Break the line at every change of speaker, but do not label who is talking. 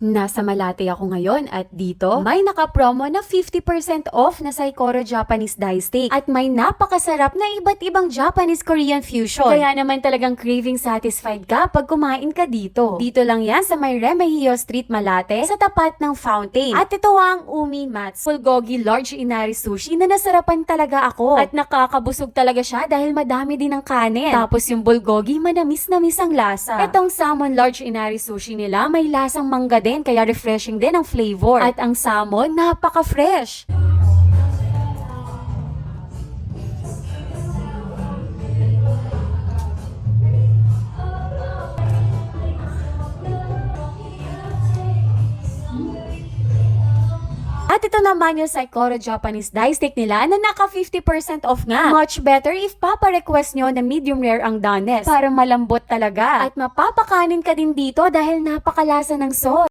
Nasa Malate ako ngayon at dito may naka-promo na 50% off na Saikoro Japanese Dai Steak at may napakasarap na iba't ibang Japanese-Korean fusion. Kaya naman talagang craving satisfied ka pag kumain ka dito. Dito lang yan sa may Remigio Street, Malate sa tapat ng fountain. At ito ang Umi Mats Bulgogi Large Inari Sushi na nasarapan talaga ako. At nakakabusog talaga siya dahil madami din ang kanin. Tapos yung bulgogi manamis-namis ang lasa. Itong Salmon Large Inari Sushi nila may lasang mangga din, kaya refreshing din ang flavor. At ang salmon, napaka-fresh. At ito naman yung Saikoro Japanese Dai Steak nila na naka 50% off nga. Much better if papa-request nyo na medium rare ang doneness para malambot talaga. At mapapakanin ka din dito dahil napakalasa ng sauce.